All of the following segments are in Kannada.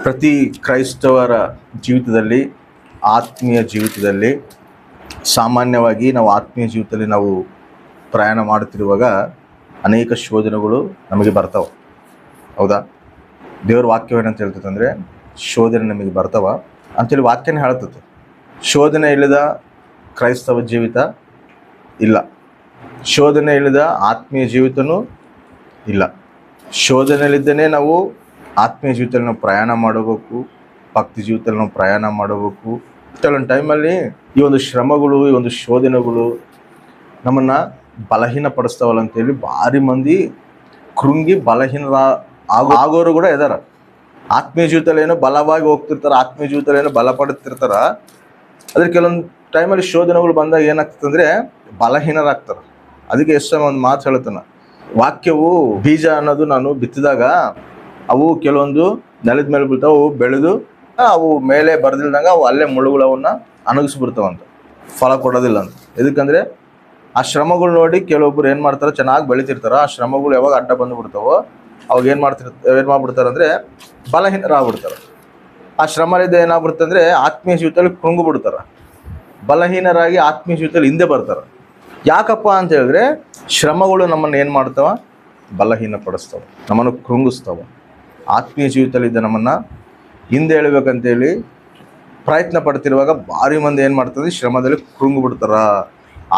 ಪ್ರತಿ ಕ್ರೈಸ್ತವರ ಜೀವಿತದಲ್ಲಿ, ಆತ್ಮೀಯ ಜೀವಿತದಲ್ಲಿ, ಸಾಮಾನ್ಯವಾಗಿ ನಾವು ಆತ್ಮೀಯ ಜೀವಿತದಲ್ಲಿ ನಾವು ಪ್ರಯಾಣ ಮಾಡುತ್ತಿರುವಾಗ ಅನೇಕ ಶೋಧನೆಗಳು ನಮಗೆ ಬರ್ತಾವೆ. ಹೌದಾ? ದೇವ್ರ ವಾಕ್ಯವೇನಂತ ಹೇಳ್ತದೆ ಅಂದರೆ, ಶೋಧನೆ ನಮಗೆ ಬರ್ತಾವ ಅಂತೇಳಿ ವಾಕ್ಯನೇ ಹೇಳ್ತದೆ. ಶೋಧನೆ ಇಲ್ಲದ ಕ್ರೈಸ್ತವ ಜೀವಿತ ಇಲ್ಲ, ಶೋಧನೆ ಇಲ್ಲದ ಆತ್ಮೀಯ ಜೀವಿತನೂ ಇಲ್ಲ. ಶೋಧನೆಯಲ್ಲಿದ್ದನೇ ನಾವು ಆತ್ಮೀಯ ಜೀವಿತದಲ್ಲಿ ನಾವು ಪ್ರಯಾಣ ಮಾಡಬೇಕು, ಭಕ್ತಿ ಜೀವಿತದಲ್ಲಿ ನಾವು ಪ್ರಯಾಣ ಮಾಡಬೇಕು. ಕೆಲವೊಂದು ಟೈಮಲ್ಲಿ ಈ ಒಂದು ಶ್ರಮಗಳು, ಈ ಒಂದು ಶೋಧನೆಗಳು ನಮ್ಮನ್ನು ಬಲಹೀನಪಡಿಸ್ತಾವಲ್ಲ ಅಂತೇಳಿ ಭಾರಿ ಮಂದಿ ಕೃಂಗಿ ಬಲಹೀನ ಆಗೋರು ಕೂಡ ಇದಾರೆ. ಆತ್ಮೀಯ ಜೀವಿತದಲ್ಲಿ ಏನೋ ಬಲವಾಗಿ ಹೋಗ್ತಿರ್ತಾರೆ, ಆತ್ಮೀಯ ಜೀವಿತದಲ್ಲಿ ಏನೋ ಬಲ ಪಡುತ್ತಿರ್ತಾರೆ. ಅದ್ರ ಕೆಲವೊಂದು ಟೈಮಲ್ಲಿ ಶೋಧನೆಗಳು ಬಂದಾಗ ಏನಾಗ್ತದೆ ಅಂದರೆ ಬಲಹೀನರಾಗ್ತಾರೆ. ಅದಕ್ಕೆ ಎಷ್ಟು ಒಂದು ಮಾತು ಹೇಳ್ತಾನೆ, ವಾಕ್ಯವು ಬೀಜ ಅನ್ನೋದು ನಾನು ಬಿತ್ತಿದಾಗ ಅವು ಕೆಲವೊಂದು ನೆಲದ ಮೇಲೆ ಬೀಳ್ತಾವೆ, ಅವು ಬೆಳೆದು ಅವು ಮೇಲೆ ಬರೆದಿಲ್ದಂಗೆ ಅವು ಅಲ್ಲೇ ಮುಳ್ಳುಗಳವನ್ನ ಅಣಗಿಸ್ಬಿಡ್ತಾವಂತ, ಫಲ ಕೊಡೋದಿಲ್ಲ ಅಂತ. ಎದಕ್ಕಂದರೆ ಆ ಶ್ರಮಗಳು ನೋಡಿ ಕೆಲವೊಬ್ರು ಏನು ಮಾಡ್ತಾರೆ, ಚೆನ್ನಾಗಿ ಬೆಳಿತಿರ್ತಾರೆ. ಆ ಶ್ರಮಗಳು ಯಾವಾಗ ಅಡ್ಡ ಬಂದುಬಿಡ್ತಾವೋ ಅವಾಗ ಏನು ಮಾಡ್ಬಿಡ್ತಾರೆ ಅಂದರೆ ಬಲಹೀನರಾಗ್ಬಿಡ್ತಾರೆ. ಆ ಶ್ರಮದಿಂದ ಏನಾಗ್ಬಿಡುತ್ತೆ ಅಂದರೆ ಆತ್ಮೀಯ ಜೀವಿತದಲ್ಲಿ ಕೃಂಗು ಬಿಡ್ತಾರೆ, ಬಲಹೀನರಾಗಿ ಆತ್ಮೀಯ ಜೀವಿತದಲ್ಲಿ ಹಿಂದೆ ಬರ್ತಾರೆ. ಯಾಕಪ್ಪ ಅಂತ ಹೇಳಿದ್ರೆ ಶ್ರಮಗಳು ನಮ್ಮನ್ನು ಏನು ಮಾಡ್ತಾವ, ಬಲಹೀನಪಡಿಸ್ತಾವೆ, ನಮ್ಮನ್ನು ಕೃಂಗಿಸ್ತಾವೆ. ಆತ್ಮೀಯ ಜೀವಿತದಲ್ಲಿದ್ದ ನಮ್ಮನ್ನು ಹಿಂದೆ ಎಳಬೇಕಂತೇಳಿ ಪ್ರಯತ್ನ ಪಡ್ತಿರುವಾಗ ಭಾರಿ ಮಂದಿ ಏನು ಮಾಡ್ತದೆ, ಶ್ರಮದಲ್ಲಿ ಕೃಂಗು ಬಿಡ್ತಾರ,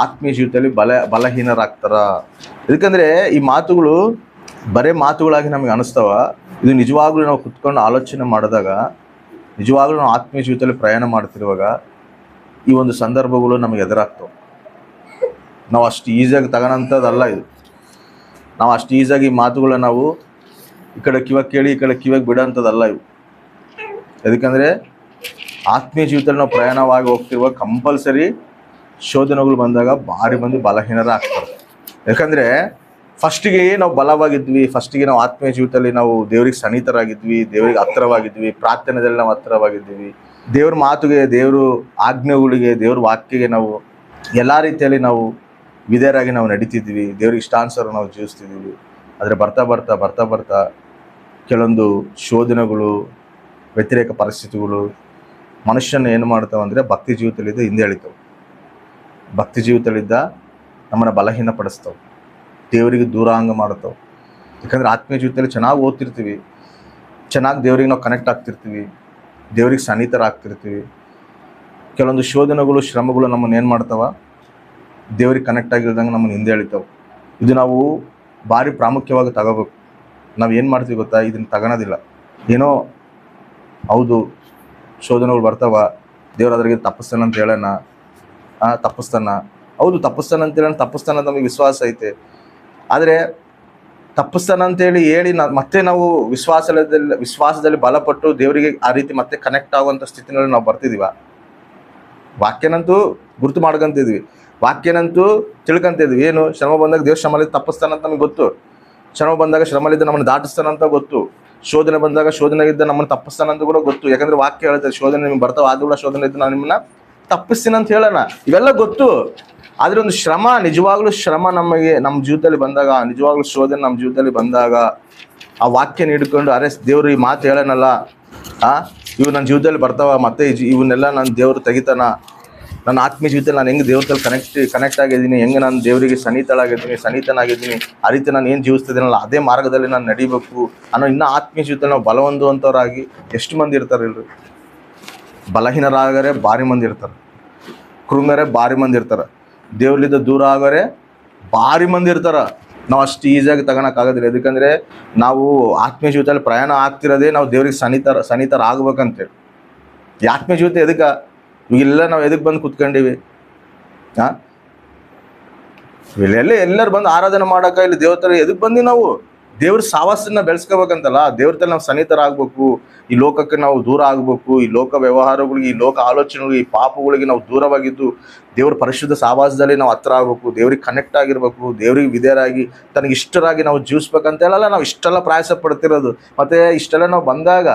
ಆತ್ಮೀಯ ಜೀವಿತದಲ್ಲಿ ಬಲಹೀನರಾಗ್ತಾರ. ಯಾಕಂದರೆ ಈ ಮಾತುಗಳು ಬರೇ ಮಾತುಗಳಾಗಿ ನಮಗೆ ಅನಿಸ್ತಾವ. ಇದು ನಿಜವಾಗ್ಲೂ ನಾವು ಕುತ್ಕೊಂಡು ಆಲೋಚನೆ ಮಾಡಿದಾಗ, ನಿಜವಾಗ್ಲೂ ನಾವು ಆತ್ಮೀಯ ಜೀವಿತದಲ್ಲಿ ಪ್ರಯಾಣ ಮಾಡ್ತಿರುವಾಗ ಈ ಒಂದು ಸಂದರ್ಭಗಳು ನಮಗೆ ಎದುರಾಗ್ತವೆ. ನಾವು ಅಷ್ಟು ಈಸಿಯಾಗಿ ತಗೋಣಂಥದ್ದಲ್ಲ ಇದು. ನಾವು ಅಷ್ಟು ಈಸಿಯಾಗಿ ಈ ಮಾತುಗಳನ್ನ ನಾವು ಈ ಕಡೆ ಕಿವಾಗ ಕೇಳಿ ಈ ಕಡೆ ಕಿವಾಗ ಬಿಡೋಂಥದ್ದಲ್ಲ ಇವು. ಯಾಕಂದರೆ ಆತ್ಮೀಯ ಜೀವಿತದಲ್ಲಿ ನಾವು ಪ್ರಯಾಣವಾಗಿ ಹೋಗ್ತಿರುವಾಗ ಕಂಪಲ್ಸರಿ ಶೋಧನೆಗಳು ಬಂದಾಗ ಭಾರಿ ಮಂದಿ ಬಲಹೀನರಾಗ್ತಾರೆ. ಯಾಕಂದರೆ ಫಸ್ಟಿಗೆ ನಾವು ಬಲವಾಗಿದ್ವಿ, ಫಸ್ಟಿಗೆ ನಾವು ಆತ್ಮೀಯ ಜೀವಿತದಲ್ಲಿ ನಾವು ದೇವ್ರಿಗೆ ಸನ್ನಿಹಿತರಾಗಿದ್ವಿ, ದೇವರಿಗೆ ಹತ್ತಿರವಾಗಿದ್ವಿ, ಪ್ರಾರ್ಥನೆಯಲ್ಲಿ ನಾವು ಹತ್ತಿರವಾಗಿದ್ವಿ, ದೇವ್ರ ಮಾತುಗೆ, ದೇವ್ರ ಆಜ್ಞೆಗಳಿಗೆ, ದೇವ್ರ ವಾಕ್ಯಗೆ ನಾವು ಎಲ್ಲ ರೀತಿಯಲ್ಲಿ ನಾವು ವಿಧೇಯರಾಗಿ ನಾವು ನಡೀತಿದ್ವಿ, ದೇವ್ರಿಗೆ ಇಷ್ಟಾನುಸಾರ ನಾವು ಜೀವಿಸ್ತಿದ್ವಿ. ಆದರೆ ಬರ್ತಾ ಬರ್ತಾ ಬರ್ತಾ ಬರ್ತಾ ಕೆಲವೊಂದು ಶೋಧನೆಗಳು, ವ್ಯತಿರೇಕ ಪರಿಸ್ಥಿತಿಗಳು ಮನುಷ್ಯನ ಏನು ಮಾಡ್ತಾವೆ ಅಂದರೆ ಭಕ್ತಿ ಜೀವಿತದಲ್ಲಿದ್ದ ಹಿಂದೆ ಎಳಿತಾವೆ, ಭಕ್ತಿ ಜೀವಿತದಲ್ಲಿದ್ದ ನಮ್ಮನ್ನು ಬಲಹೀನಪಡಿಸ್ತಾವೆ, ದೇವರಿಗೆ ದೂರಾಂಗ ಮಾಡ್ತಾವೆ. ಯಾಕಂದರೆ ಆತ್ಮೀಯ ಜೀವಿತದಲ್ಲಿ ಚೆನ್ನಾಗಿ ಓದ್ತಿರ್ತೀವಿ, ಚೆನ್ನಾಗಿ ದೇವ್ರಿಗೆ ನಾವು ಕನೆಕ್ಟ್ ಆಗ್ತಿರ್ತೀವಿ, ದೇವ್ರಿಗೆ ಸನ್ನಿಹಿತರಾಗ್ತಿರ್ತೀವಿ. ಕೆಲವೊಂದು ಶೋಧನೆಗಳು, ಶ್ರಮಗಳು ನಮ್ಮನ್ನು ಏನು ಮಾಡ್ತಾವೆ, ದೇವ್ರಿಗೆ ಕನೆಕ್ಟ್ ಆಗಿಲ್ದಂಗೆ ನಮ್ಮನ್ನು ಹಿಂದೆ ಎಳಿತಾವೆ. ಇದು ನಾವು ಭಾರಿ ಪ್ರಾಮುಖ್ಯವಾಗಿ ತಗೋಬೇಕು. ನಾವು ಏನು ಮಾಡ್ತೀವಿ ಗೊತ್ತಾ, ಇದನ್ನು ತಗೊಳೋದಿಲ್ಲ. ಏನೋ ಹೌದು ಶೋಧನೆಗಳು ಬರ್ತಾವ, ದೇವ್ರು ಅದ್ರಿಗೆ ತಪ್ಪಿಸ್ತಾನೆ ಅಂತ ಹೇಳೋಣ, ತಪ್ಪಿಸ್ತಾನ, ಹೌದು ತಪ್ಪಿಸ್ತಾನೆ ಅಂತ ಹೇಳೋಣ, ತಪ್ಪಿಸ್ತಾನ ನಮಗೆ ವಿಶ್ವಾಸ ಐತೆ. ಆದರೆ ತಪ್ಪಿಸ್ತಾನ ಅಂತೇಳಿ ಹೇಳಿ ಮತ್ತೆ ನಾವು ವಿಶ್ವಾಸದಲ್ಲಿ ಬಲಪಟ್ಟು ದೇವರಿಗೆ ಆ ರೀತಿ ಮತ್ತೆ ಕನೆಕ್ಟ್ ಆಗುವಂಥ ಸ್ಥಿತಿನಲ್ಲಿ ನಾವು ಬರ್ತಿದ್ದೀವ? ವಾಕ್ಯನಂತೂ ಗುರುತು ಮಾಡ್ಕೊಂತಿದ್ವಿ, ವಾಕ್ಯನಂತೂ ತಿಳ್ಕೊಂತಿದ್ವಿ. ಏನು ಶ್ರಮ ಬಂದಾಗ ದೇವ್ರ ಶ್ರಮಲಿದ್ದು ತಪ್ಪಿಸ್ತಾನಂತ ನಮಗೆ ಗೊತ್ತು, ಶ್ರಮ ಬಂದಾಗ ಶ್ರಮಲಿದ್ದ ನಮ್ಮನ್ನು ದಾಟಿಸ್ತಾನಂತ ಗೊತ್ತು, ಶೋಧನೆ ಬಂದಾಗ ಶೋಧನೆಗಿದ್ದ ನಮ್ಮನ್ನು ತಪ್ಪಿಸ್ತಾನಂತ ಕೂಡ ಗೊತ್ತು. ಯಾಕಂದರೆ ವಾಕ್ಯ ಹೇಳ್ತಾರೆ, ಶೋಧನೆ ನಿಮ್ಗೆ ಬರ್ತಾವೆ, ಅದು ಕೂಡ ಶೋಧನೆ ಇದ್ದು ನಾನು ನಿಮ್ಮನ್ನ ತಪ್ಪಿಸ್ತೀನಿ ಅಂತ ಹೇಳೋಣ, ಇವೆಲ್ಲ ಗೊತ್ತು. ಆದರೆ ಒಂದು ಶ್ರಮ, ನಿಜವಾಗ್ಲೂ ಶ್ರಮ ನಮಗೆ ನಮ್ಮ ಜೀವಿತದಲ್ಲಿ ಬಂದಾಗ, ನಿಜವಾಗ್ಲೂ ಶೋಧನೆ ನಮ್ಮ ಜೀವಿತದಲ್ಲಿ ಬಂದಾಗ ಆ ವಾಕ್ಯನ ಹಿಡ್ಕೊಂಡು, ಅರೆ ದೇವ್ರು ಈ ಮಾತು ಹೇಳೋಣಲ್ಲ, ಇವು ನನ್ನ ಜೀವಿತದಲ್ಲಿ ಬರ್ತಾವ, ಮತ್ತೆ ಇವನ್ನೆಲ್ಲ ನಾನು ದೇವ್ರು ತೆಗಿತಾನ, ನನ್ನ ಆತ್ಮೀಯ ಜೀವಿತದಲ್ಲಿ ನಾನು ಹೆಂಗೆ ದೇವ್ರಲ್ಲಿ ಕನೆಕ್ಟ್ ಆಗಿದ್ದೀನಿ, ಹೆಂಗೆ ನಾನು ದೇವರಿಗೆ ಸನ್ನಿಹಿತನಾಗಿದ್ದೀನಿ, ಆ ರೀತಿ ನಾನು ಏನು ಜೀವಿಸ್ತಿದ್ದೀನಲ್ಲ ಅದೇ ಮಾರ್ಗದಲ್ಲಿ ನಾನು ನಡಿಬೇಕು ಅನ್ನೋ ಇನ್ನೂ ಆತ್ಮೀಯ ಜೀವಿತದಲ್ಲಿ ನಾವು ಬಲವಂತವರಾಗಿ ಎಷ್ಟು ಮಂದಿ ಇರ್ತಾರೆ ಇಲ್ರಿ? ಬಲಹೀನರಾಗರೆ ಭಾರಿ ಮಂದಿ ಇರ್ತಾರೆ, ಕೃಂಗರೆ ಭಾರಿ ಮಂದಿ ಇರ್ತಾರೆ, ದೇವ್ರಲಿದ್ದ ದೂರ ಆಗೋರೆ ಭಾರಿ ಮಂದಿ ಇರ್ತಾರೆ. ನಾವು ಅಷ್ಟು ಈಸಿಯಾಗಿ ತಗೊಳಕ್ಕಾಗೋದಿಲ್ಲ. ಯಾಕಂದರೆ ನಾವು ಆತ್ಮೀಯ ಜೀವಿತದಲ್ಲಿ ಪ್ರಯಾಣ ಆಗ್ತಿರೋದೇ ನಾವು ದೇವ್ರಿಗೆ ಸನ್ನಿಹಿತರ ಆಗ್ಬೇಕಂತೇಳಿ. ಈ ಆತ್ಮೀಯ ಜೀವಿತ ಎದಕ್ಕೆ ಇವೆಲ್ಲ ನಾವು ಎದಕ್ಕೆ ಬಂದು ಕುತ್ಕೊಂಡಿವಿ? ಎಲ್ಲರೂ ಬಂದು ಆರಾಧನೆ ಮಾಡೋಕೆ, ಇಲ್ಲಿ ದೇವತರ ಎದಕ್ಕೆ ಬಂದು ನಾವು ದೇವ್ರ ಸಾವಾಸನ್ನ ಬೆಳೆಸ್ಕೋಬೇಕಂತಲ್ಲ, ದೇವ್ರದಲ್ಲಿ ನಾವು ಸನ್ನಿಹಿತರಾಗಬೇಕು, ಈ ಲೋಕಕ್ಕೆ ನಾವು ದೂರ ಆಗಬೇಕು, ಈ ಲೋಕ ವ್ಯವಹಾರಗಳಿಗೆ, ಈ ಲೋಕ ಆಲೋಚನೆಗಳಿಗೆ, ಈ ಪಾಪಗಳಿಗೆ ನಾವು ದೂರವಾಗಿದ್ದು ದೇವ್ರ ಪರಿಶುದ್ಧ ಸಾವಾಸದಲ್ಲಿ ನಾವು ಹತ್ರ ಆಗಬೇಕು, ದೇವ್ರಿಗೆ ಕನೆಕ್ಟ್ ಆಗಿರ್ಬೇಕು, ದೇವ್ರಿಗೆ ವಿಧೇಯರಾಗಿ ತನಗೆ ಇಷ್ಟರಾಗಿ ನಾವು ಜೀವಿಸ್ಬೇಕಂತೆಲ್ಲ ನಾವು ಇಷ್ಟೆಲ್ಲ ಪ್ರಯಾಸ ಪಡ್ತಿರೋದು. ಮತ್ತು ಇಷ್ಟೆಲ್ಲ ನಾವು ಬಂದಾಗ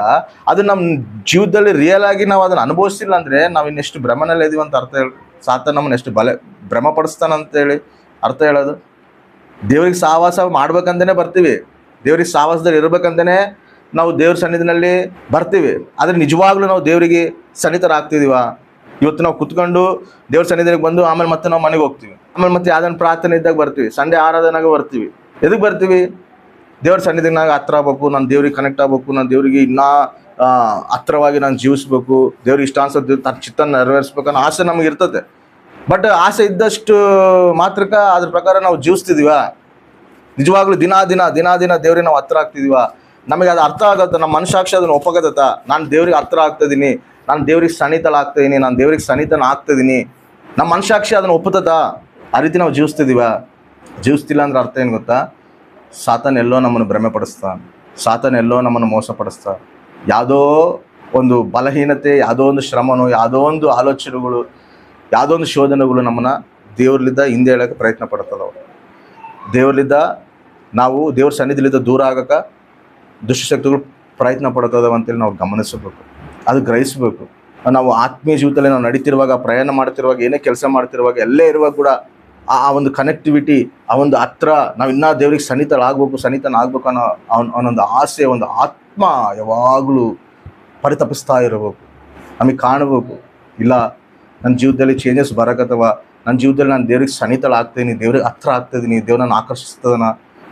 ಅದು ನಮ್ಮ ಜೀವನದಲ್ಲಿ ರಿಯಲ್ ಆಗಿ ನಾವು ಅದನ್ನು ಅನುಭವಿಸಿಲ್ಲ ಅಂದರೆ ನಾವು ಇನ್ನೆಷ್ಟು ಭ್ರಮನಲ್ಲಿ ಇದೀವಿ ಅಂತ ಅರ್ಥ ಹೇಳಿ. ಸಾತ ನಮ್ಮನ್ನು ಎಷ್ಟು ಭ್ರಮ ಪಡಿಸ್ತಾನಂತೇಳಿ ಅರ್ಥ ಹೇಳೋದು. ದೇವ್ರಿಗೆ ಸಹವಾಸ ಮಾಡ್ಬೇಕಂತಲೇ ಬರ್ತೀವಿ, ದೇವ್ರಿಗೆ ಸಹವಾಸದಲ್ಲಿ ಇರ್ಬೇಕಂತಲೇ ನಾವು ದೇವ್ರ ಸನ್ನಿಧಿನಲ್ಲಿ ಬರ್ತೀವಿ, ಆದರೆ ನಿಜವಾಗ್ಲೂ ನಾವು ದೇವರಿಗೆ ಸನ್ನಿಹಿತರಾಗ್ತಿದೀವಾ? ಇವತ್ತು ನಾವು ಕುತ್ಕೊಂಡು ದೇವ್ರ ಸನ್ನಿಧಿಗೆ ಬಂದು ಆಮೇಲೆ ಮತ್ತೆ ನಾವು ಮನೆಗೆ ಹೋಗ್ತೀವಿ, ಆಮೇಲೆ ಮತ್ತೆ ಯಾವ್ದಾನ ಪ್ರಾರ್ಥನೆ ಇದ್ದಾಗ ಬರ್ತೀವಿ, ಸಂಡೇ ಆರಾಧನಾಗ ಬರ್ತೀವಿ. ಎದಕ್ಕೆ ಬರ್ತೀವಿ? ದೇವ್ರ ಸನ್ನಿಧಿನಾಗ ಹತ್ರ ಆಗ್ಬೇಕು, ನಾನು ದೇವ್ರಿಗೆ ಕನೆಕ್ಟ್ ಆಗ್ಬೇಕು, ನಾನು ದೇವರಿಗೆ ಇನ್ನೂ ಹತ್ರವಾಗಿ ನಾನು ಜೀವಿಸ್ಬೇಕು, ದೇವ್ರಿಗೆ ಇಷ್ಟಾನ್ಸ ತನ್ನ ಚಿತ್ತ ನೆರವೇರಿಸ್ಬೇಕು ಅನ್ನೋ ಆಸೆ ನಮಗೆ ಇರ್ತದೆ. ಬಟ್ ಆಸೆ ಇದ್ದಷ್ಟು ಮಾತ್ರಕ್ಕೆ ಅದ್ರ ಪ್ರಕಾರ ನಾವು ಜೀವಿಸ್ತಿದೀವ? ನಿಜವಾಗ್ಲೂ ದಿನ ದೇವ್ರಿಗೆ ನಾವು ಹತ್ರ ಆಗ್ತಿದೀವ? ನಮಗೆ ಅದು ಅರ್ಥ ಆಗತ್ತ? ನಮ್ಮ ಮನಸಾಕ್ಷಿ ಅದನ್ನು ಒಪ್ಪಗತ್ತ? ನಾನು ದೇವ್ರಿಗೆ ಹತ್ರ ಆಗ್ತಿದ್ದೀನಿ, ನಾನು ದೇವ್ರಿಗೆ ಸನ್ನಿಹಿತನಾಗ್ತಿದ್ದೀನಿ, ನಾನು ದೇವ್ರಿಗೆ ಸನ್ನಿಹಿತನ ಆಗ್ತಿದ್ದೀನಿ, ನಮ್ಮ ಮನಸಾಕ್ಷಿ ಅದನ್ನು ಒಪ್ಪುತ್ತ? ಆ ರೀತಿ ನಾವು ಜೀವಿಸ್ತಿದೀವ? ಜೀವಿಸ್ತಿಲ್ಲ ಅಂದ್ರೆ ಅರ್ಥ ಏನು ಗೊತ್ತಾ? ಸಾತಾನ ಎಲ್ಲೋ ನಮ್ಮನ್ನು ಭ್ರಮೆ ಪಡಿಸ್ತಾನೆ, ಸಾತಾನ ಎಲ್ಲೋ ನಮ್ಮನ್ನು ಮೋಸಪಡಿಸ್ತಾನೆ. ಯಾವುದೋ ಒಂದು ಬಲಹೀನತೆ, ಯಾವುದೋ ಒಂದು ಶ್ರಮನೋ, ಯಾವುದೋ ಒಂದು ಆಲೋಚನೆಗಳು, ಯಾವುದೋ ಒಂದು ಶೋಧನೆಗಳು ನಮ್ಮನ್ನು ದೇವ್ರಲಿದ್ದ ಹಿಂದೆ ಹೇಳೋಕ್ಕೆ ಪ್ರಯತ್ನ ಪಡ್ತದವು. ದೇವ್ರಲಿದ್ದ ನಾವು ದೇವ್ರ ಸನ್ನಿಧಿಲಿದ್ದ ದೂರ ಆಗಕ್ಕೆ ದುಷ್ಟಶಕ್ತಿಗಳು ಪ್ರಯತ್ನ ಪಡ್ತದವ ಅಂತೇಳಿ ನಾವು ಗಮನಿಸಬೇಕು, ಅದು ಗ್ರಹಿಸಬೇಕು. ನಾವು ಆತ್ಮೀಯ ಜೀವಿತದಲ್ಲಿ ನಾವು ನಡೀತಿರುವಾಗ, ಪ್ರಯಾಣ ಮಾಡ್ತಿರುವಾಗ, ಏನೇ ಕೆಲಸ ಮಾಡ್ತಿರುವಾಗ, ಎಲ್ಲೇ ಇರುವಾಗ ಕೂಡ ಆ ಒಂದು ಕನೆಕ್ಟಿವಿಟಿ, ಆ ಒಂದು ಹತ್ರ, ನಾವು ಇನ್ನೂ ದೇವ್ರಿಗೆ ಸನ್ನಿಹಿತನಾಗಬೇಕು ಅನ್ನೋ ಅವನೊಂದು ಆಸೆ, ಒಂದು ಆತ್ಮ ಯಾವಾಗಲೂ ಪರಿತಪಿಸ್ತಾ ಇರಬೇಕು. ನಮಗೆ ಕಾಣಬೇಕು, ಇಲ್ಲ ನನ್ನ ಜೀವಿತದಲ್ಲಿ ಚೇಂಜಸ್ ಬರಕತ್ತವ, ನನ್ನ ಜೀವಿತದಲ್ಲಿ ನಾನು ದೇವ್ರಿಗೆ ಸನ್ನಿಹಿತಳಾಗ್ತೀನಿ, ದೇವ್ರಿಗೆ ಹತ್ರ ಆಗ್ತಿದ್ದೀನಿ, ದೇವ್ರನ್ನ ಆಕರ್ಷಿಸ್ತದನ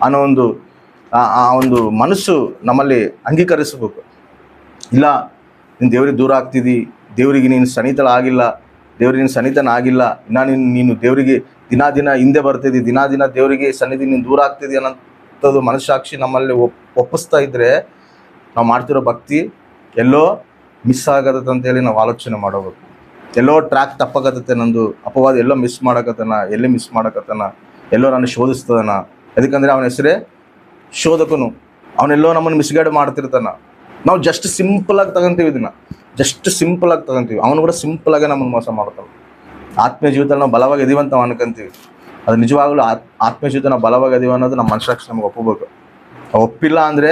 ಅನ್ನೋ ಒಂದು ಮನಸ್ಸು ನಮ್ಮಲ್ಲಿ ಅಂಗೀಕರಿಸಬೇಕು. ಇಲ್ಲ ನೀನು ದೇವ್ರಿಗೆ ದೂರ ಆಗ್ತಿದ್ದಿ, ದೇವರಿಗೆ ನೀನು ಸನ್ನಿಹಿತಳಾಗಿಲ್ಲ, ದೇವ್ರಿಗೆ ನೀನು ಸನ್ನಿಹಿತನಾಗಿಲ್ಲ, ನೀನು ದೇವರಿಗೆ ದಿನ ಹಿಂದೆ ಬರ್ತಿದ್ದಿ, ದಿನ ದೇವರಿಗೆ ಸನ್ನಿಧಿ ನೀನು ದೂರ ಆಗ್ತಿದ್ದಿ ಅನ್ನೋಂಥದ್ದು ಮನಸ್ಸಾಕ್ಷಿ ನಮ್ಮಲ್ಲಿ ಒಪ್ಪಿಸ್ತಾ ಇದ್ದರೆ ನಾವು ಮಾಡ್ತಿರೋ ಭಕ್ತಿ ಎಲ್ಲೋ ಮಿಸ್ ಆಗತ್ತೆ ಅಂತೇಳಿ ನಾವು ಆಲೋಚನೆ ಮಾಡಬೇಕು. ಎಲ್ಲೋ ಟ್ರ್ಯಾಕ್ ತಪ್ಪಾಗತ್ತೆ, ನಂದು ಅಪವಾದ ಎಲ್ಲೋ ಮಿಸ್ ಮಾಡಕತ್ತಾನ, ಮಿಸ್ ಮಾಡಕತ್ತಾನ, ಎಲ್ಲೋ ನಾನು ಶೋಧಿಸ್ತದನ. ಯಾಕಂದರೆ ಅವನ ಹೆಸರೇ ಶೋಧಕನು, ಅವನೆಲ್ಲೋ ನಮ್ಮನ್ನು ಮಿಸ್ಗೈಡ್ ಮಾಡ್ತಿರ್ತಾನ. ನಾವು ಜಸ್ಟ್ ಸಿಂಪಲಾಗಿ ತಗೊಂತೀವಿ, ಇದನ್ನು ಜಸ್ಟ್ ಸಿಂಪಲಾಗಿ ತಗೊಂತೀವಿ, ಅವನು ಕೂಡ ಸಿಂಪಲಾಗೆ ನಮ್ಮನ್ನು ಮೋಸ ಮಾಡ್ತಾನೆ. ಆತ್ಮೀಯ ಜೀವಿತದಲ್ಲಿ ನಾವು ಬಲವಾಗಿ ಇದೀವಿ ಅಂತ ನಾವು ಅನ್ಕೊಂತೀವಿ, ಅದು ನಿಜವಾಗ್ಲೂ ಆತ್ಮೀಯ ಜೀವಿತ ನಾವು ಬಲವಾಗಿ ಇದೀವಿ ಅನ್ನೋದು ನಮ್ಮ ಮನಸ್ಸಾಕ್ಷಿ ನಮಗೆ ಒಪ್ಪಬೇಕು. ಒಪ್ಪಿಲ್ಲ ಅಂದರೆ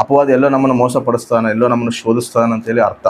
ಅಪವಾದ ಎಲ್ಲೋ ನಮ್ಮನ್ನು ಮೋಸ ಪಡಿಸ್ತಾನೆ, ಎಲ್ಲೋ ನಮ್ಮನ್ನು ಶೋಧಿಸ್ತಾನೆ ಅಂತೇಳಿ ಅರ್ಥ.